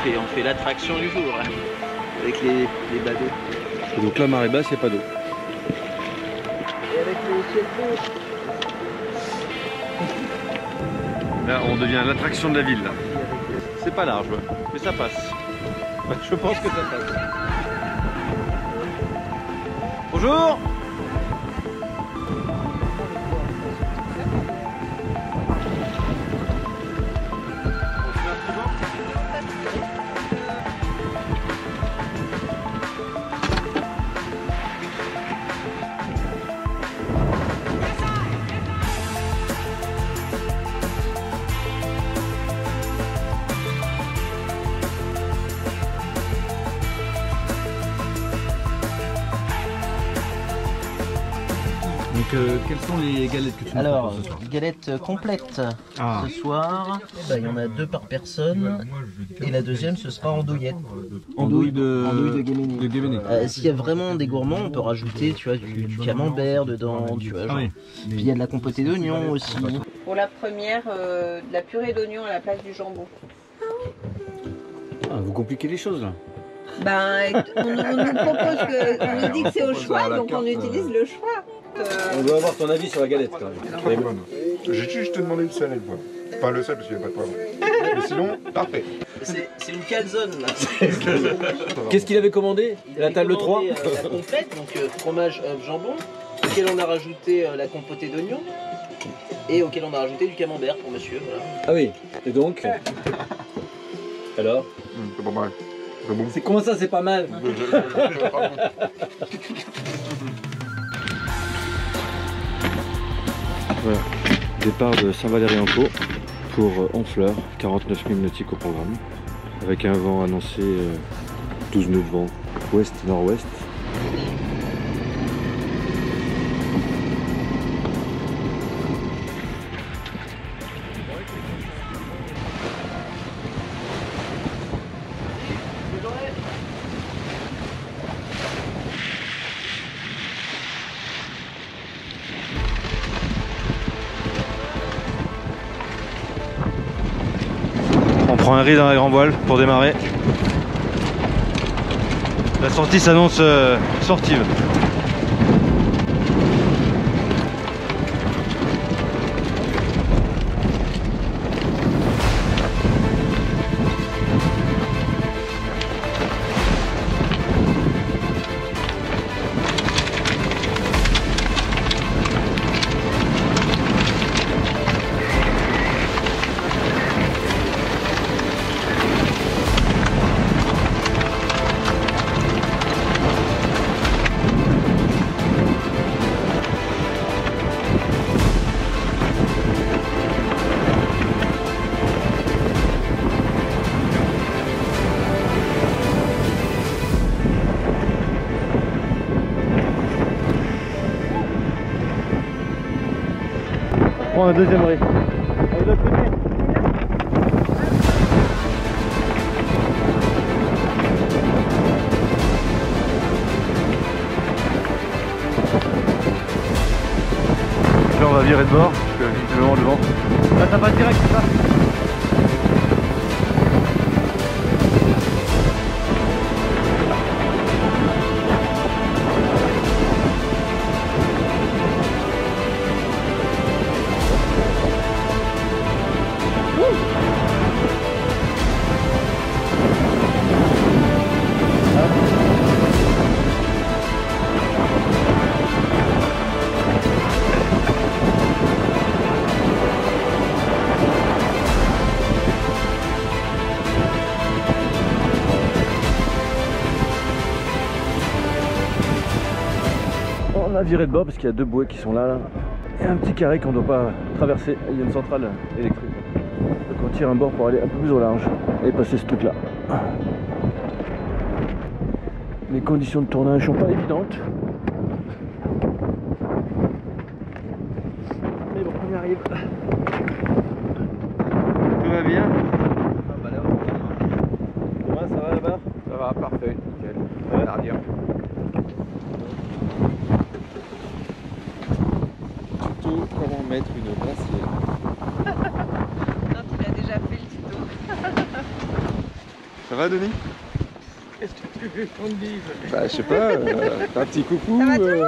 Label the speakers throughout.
Speaker 1: on fait l'attraction du jour hein, avec les badauds.
Speaker 2: Et donc là, marée basse, il n'y a pas d'eau.
Speaker 1: Et avec les ciels bleus.
Speaker 2: Là, on devient l'attraction de la ville. C'est pas large, mais ça passe. Je pense que ça passe. Bonjour. Donc, quelles sont les galettes que tu nous
Speaker 1: Alors,
Speaker 2: proposes ce soir?
Speaker 1: galette complète
Speaker 2: Ah.
Speaker 1: ce soir. Il y en a 2 par personne. Et la deuxième, ce sera andouillette.
Speaker 2: Andouille de
Speaker 1: Guéméné. S'il y a vraiment des gourmands, on peut rajouter tu vois, du camembert dedans. Tu vois, genre.
Speaker 2: oui.
Speaker 1: Puis il y a de la compotée d'oignons aussi.
Speaker 3: Pour la première, de la purée d'oignon à la place du jambon.
Speaker 2: Ah, vous compliquez les choses là.
Speaker 3: Ben, on nous propose que, on nous dit que c'est au choix, donc on utilise le choix.
Speaker 2: On doit avoir ton avis sur la galette quand même.
Speaker 4: Elle est bonne. J'ai juste demandé le sel et le poivre. Enfin le sel parce qu'il n'y a pas de poivre. Mais sinon, parfait.
Speaker 1: C'est une calzone là.
Speaker 2: Qu'est-ce qu'il avait commandé? La table 3
Speaker 1: La complète, donc fromage, œuf, jambon, auquel on a rajouté la compotée d'oignons et auquel on a rajouté du camembert pour monsieur. Voilà.
Speaker 2: Ah oui, et donc alors
Speaker 4: C'est pas mal. C'est bon.
Speaker 2: c'est comment ça, c'est pas mal? Voilà, départ de Saint-Valery-en-Caux pour Honfleur, 49 000 nautiques au programme, avec un vent annoncé 12 nœuds de vent ouest-nord-ouest. On prend un riz dans la grand voile pour démarrer. La sortie s'annonce sportive. On prend un deuxième riz. Là on va virer de bord, parce que visiblement le vent. Là ça passe direct, c'est ça? On a viré de bord parce qu'il y a 2 bouées qui sont là. Et un petit carré qu'on ne doit pas traverser. Il y a une centrale électrique. Donc on tire un bord pour aller un peu plus au large et passer ce truc là. Les conditions de tournage sont pas évidentes. Mais bon, on y arrive. Tout va bien? Thomas, ça va là-bas?
Speaker 4: Ça va, parfait, nickel. Ouais. L'arrière.
Speaker 5: Tuto comment mettre une brassière.
Speaker 3: Non, tu l'as déjà fait le tuto.
Speaker 5: Ça va, Denis?
Speaker 6: Qu'est-ce que tu veux qu'on te dise?
Speaker 5: Bah, je sais pas, un petit coucou.
Speaker 3: Ça va toujours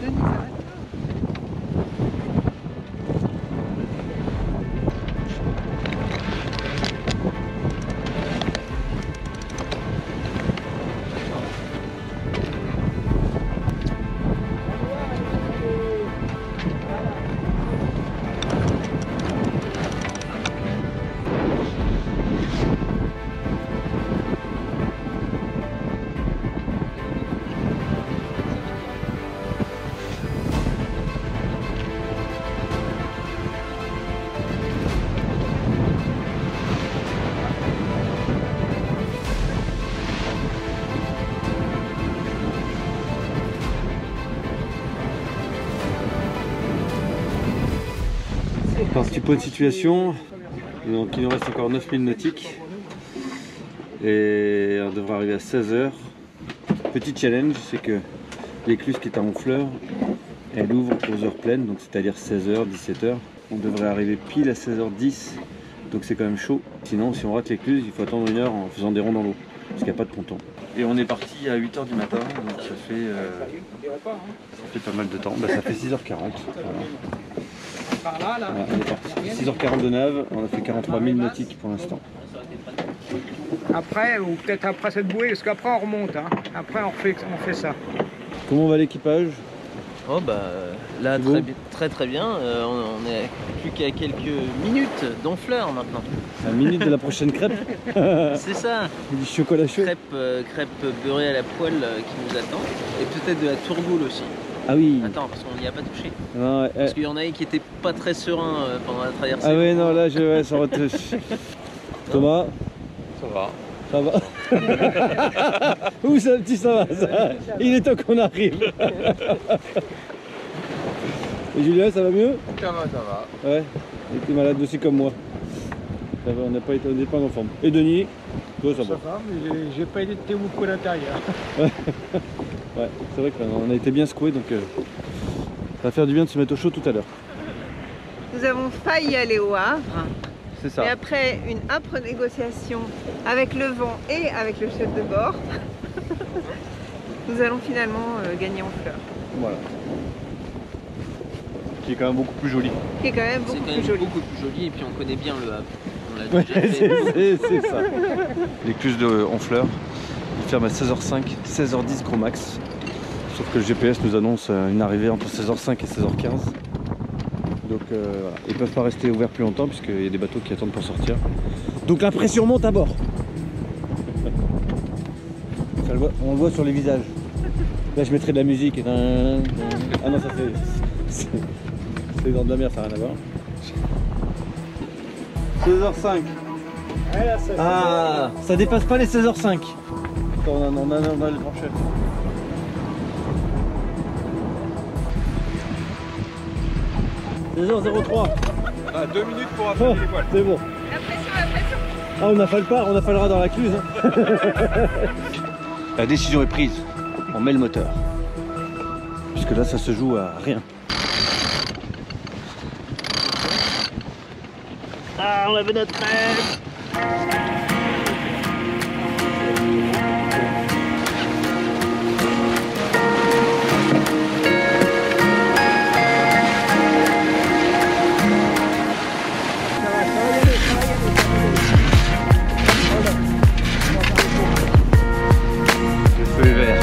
Speaker 3: Denis, ça va?
Speaker 2: Un petit point de situation, donc il nous reste encore 9000 nautiques et on devrait arriver à 16h. Petit challenge, c'est que l'écluse qui est à Honfleur, elle ouvre aux heures pleines, donc c'est-à-dire 16h, 17h. On devrait arriver pile à 16h10, donc c'est quand même chaud. Sinon, si on rate l'écluse, il faut attendre 1 heure en faisant des ronds dans l'eau, parce qu'il n'y a pas de ponton. Et on est parti à 8h du matin, donc ça fait pas mal de temps. Bah, ça fait 6h40. Voilà.
Speaker 6: Par là, là.
Speaker 2: Voilà, on est parti. 6h40 de nave, on a fait 43 000 nautiques pour l'instant.
Speaker 6: Après, ou peut-être après cette bouée, parce qu'après on remonte. Hein. Après on fait ça.
Speaker 2: Comment va l'équipage?
Speaker 1: Oh bah là
Speaker 2: Bon.
Speaker 1: très bien, on est plus qu'à quelques minutes d'Honfleur maintenant.
Speaker 2: C'est 1 minute de la prochaine crêpe.
Speaker 1: C'est ça,
Speaker 2: Du chocolat chaud.
Speaker 1: crêpe beurrée à la poêle qui nous attend. Et peut-être de la tourgoule aussi.
Speaker 2: Ah oui.
Speaker 1: Attends, parce qu'on n'y a pas touché.
Speaker 2: Non, ouais,
Speaker 1: Parce qu'il y en a qui étaient pas très sereins pendant la traversée.
Speaker 2: ah ouais, non, là, ça aurait été... Thomas,
Speaker 5: Ça va.
Speaker 2: ça va? Où ça, petit, ça va ça? Il est temps qu'on arrive. Et Julien, ça va mieux?
Speaker 5: Ça va.
Speaker 2: Ouais. Il était malade aussi comme moi. Ça va, on n'est pas en forme. Et Denis, toi, ça va?
Speaker 6: Ça va, mais j'ai pas été beaucoup à l'intérieur.
Speaker 2: Ouais, c'est vrai qu'on a été bien secoué, donc ça va faire du bien de se mettre au chaud tout à l'heure.
Speaker 3: Nous avons failli aller au Havre.
Speaker 2: C'est ça.
Speaker 3: Et après une âpre négociation avec le vent et avec le chef de bord, nous allons finalement gagner Honfleur.
Speaker 2: Voilà. Qui est quand même beaucoup plus joli.
Speaker 3: Qui est quand même
Speaker 1: C'est
Speaker 3: beaucoup
Speaker 1: quand
Speaker 3: plus
Speaker 1: même
Speaker 3: joli.
Speaker 1: beaucoup plus joli et puis on connaît bien le Havre. On l'a
Speaker 2: Ouais,
Speaker 1: déjà fait.
Speaker 2: c'est ça. L'écluse de Honfleur, il ferme à 16h05, 16h10 gros max. Sauf que le GPS nous annonce une arrivée entre 16h05 et 16h15. Donc voilà. Ils ne peuvent pas rester ouverts plus longtemps puisqu'il y a des bateaux qui attendent pour sortir. Donc la pression monte à bord. On le voit sur les visages. Là je mettrai de la musique. Ah non, ça c'est dans de la mer, ça n'a rien à voir. 16h05.
Speaker 6: Ouais, là, ça,
Speaker 2: Ah, ça dépasse pas les 16h05. On a le plancher. – 16h03.
Speaker 5: Ah, 2 minutes pour
Speaker 2: Oh,
Speaker 5: affaler les voiles.
Speaker 2: c'est bon.
Speaker 3: La pression.
Speaker 2: Ah, on affale pas, on affalera dans la cluse. Hein. La décision est prise. On met le moteur. Puisque là, ça se joue à rien. Ah, on avait notre rêve. Le feu est vert.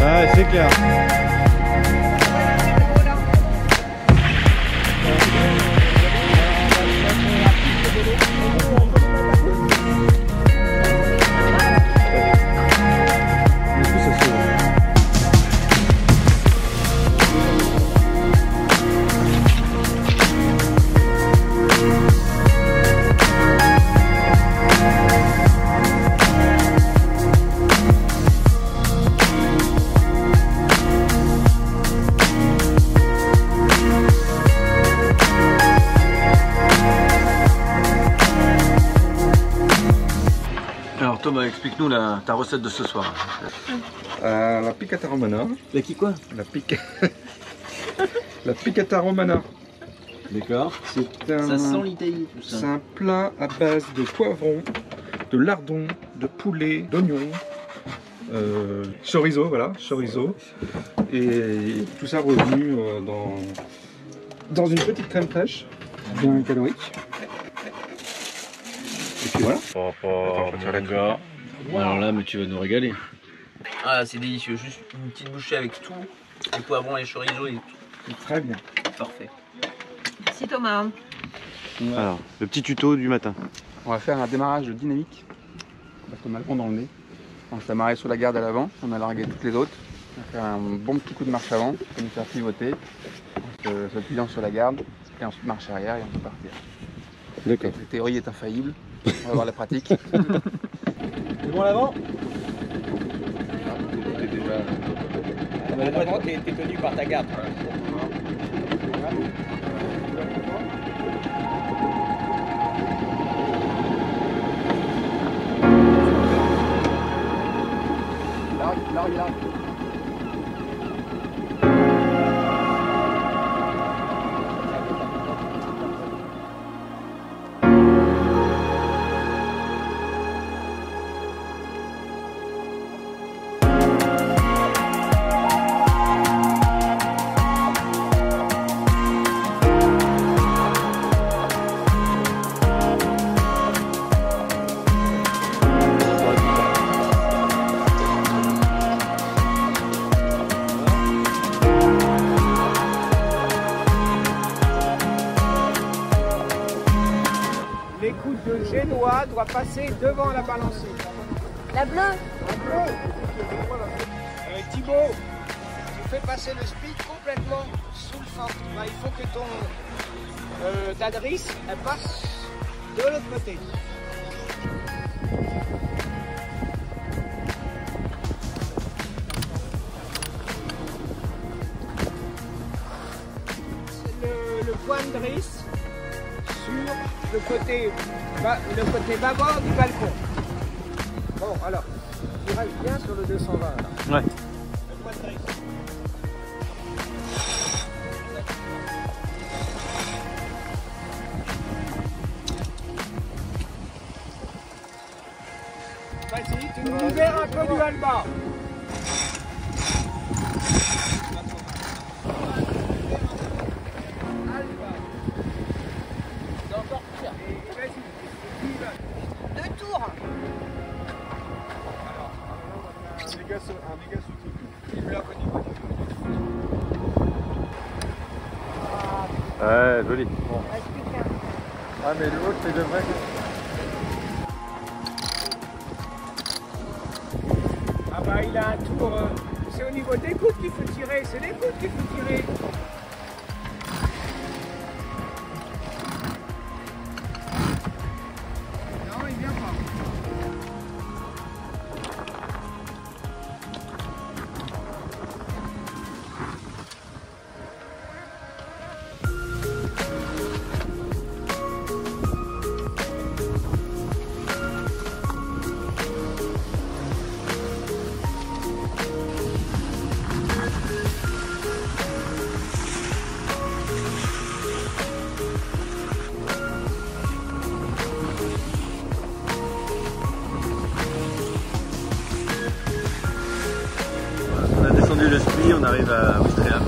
Speaker 2: Ah, c'est clair. Alors Thomas, explique-nous ta recette de ce soir.
Speaker 4: La piccata romana.
Speaker 2: La qui quoi?
Speaker 4: La piccata romana.
Speaker 2: D'accord.
Speaker 4: C'est
Speaker 1: Ça sent l'Italie tout
Speaker 4: c'est
Speaker 1: ça.
Speaker 4: un plat à base de poivrons,
Speaker 5: de lardons, de poulet, d'oignons, chorizo, voilà, chorizo. Et tout ça revenu dans une petite crème fraîche, bien calorique. Et puis voilà.
Speaker 2: Mon gars. Alors là, mais tu vas nous régaler.
Speaker 1: Ah, c'est délicieux. Juste une petite bouchée avec tout. Les poivrons, les chorizo et tout.
Speaker 5: Très bien.
Speaker 1: Parfait.
Speaker 3: Merci Thomas.
Speaker 2: Alors, le petit tuto du matin.
Speaker 5: On va faire un démarrage dynamique parce qu'on a le vent dans le nez. On s'est amarré sur la garde à l'avant, on a largué toutes les autres. On va faire un bon petit coup de marche avant pour nous faire pivoter. On se plie sur la garde et ensuite marche arrière et on peut partir.
Speaker 2: D'accord.
Speaker 5: La théorie est infaillible, on va voir la pratique.
Speaker 1: C'est bon l'avant? L'avant, t'es tenu par ta garde.
Speaker 5: Largue.
Speaker 6: L'écoute de Génois doit passer devant la balancée.
Speaker 3: La bleue.
Speaker 6: La bleue. Thibaut, tu fais passer le speed complètement sous le centre. Bah, il faut que ta drisse elle passe de l'autre côté. Le point de drisse sur le côté bâbord du balcon. Bon, alors, tu restes bien sur le 220 là.
Speaker 2: Ouais.
Speaker 6: Le point de drisse. Vas-y, tu nous libères un peu du halba.
Speaker 3: Deux tours.
Speaker 4: Un dégât sous
Speaker 2: Ouais, joli.
Speaker 4: Ah, mais l'autre, c'est de vrai.
Speaker 6: Ah bah il a un tour, c'est au niveau des coudes qu'il faut tirer, c'est les coudes qu'il faut tirer. Non, il vient pas.
Speaker 2: On a descendu le Spli, on arrive à Ouistreham.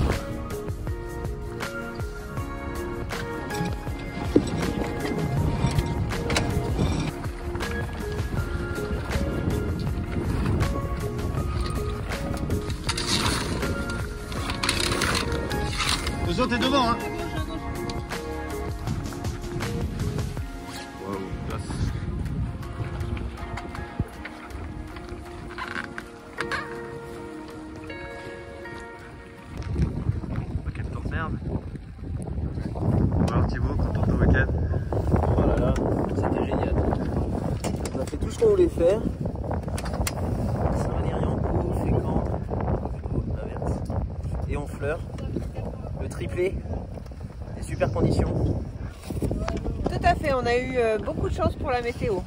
Speaker 2: Attention, t'es devant, hein. Waouh, classe. Quel temps de merde. Bon alors Thibaut, content de ton week-end.
Speaker 1: Oh là là, c'était génial. On a fait tout ce qu'on voulait faire. Saint-Valérien, Fécamp, Averse et Honfleur. Le triplé, des super conditions.
Speaker 3: Tout à fait, on a eu beaucoup de chance pour la météo.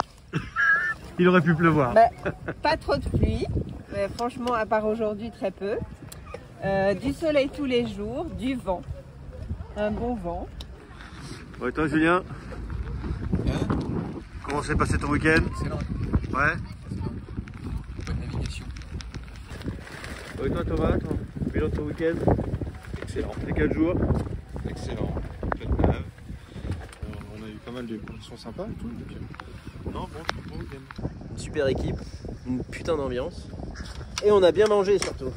Speaker 2: Il aurait pu pleuvoir.
Speaker 3: Bah, pas trop de pluie, mais franchement, à part aujourd'hui, très peu. Du soleil tous les jours, du vent, un bon vent.
Speaker 2: Bon, et toi Julien, Comment s'est passé ton week-end?
Speaker 5: Excellent.
Speaker 2: Ouais.
Speaker 5: Bonne navigation.
Speaker 2: Et toi Thomas, ton bilan de ton week-end?
Speaker 5: Excellent.
Speaker 2: Les 4 jours?
Speaker 7: Excellent, plein de nave. On a eu pas mal de conditions sympas et tout. Donc, non, bon week-end.
Speaker 1: Une super équipe, une putain d'ambiance. Et on a bien mangé surtout.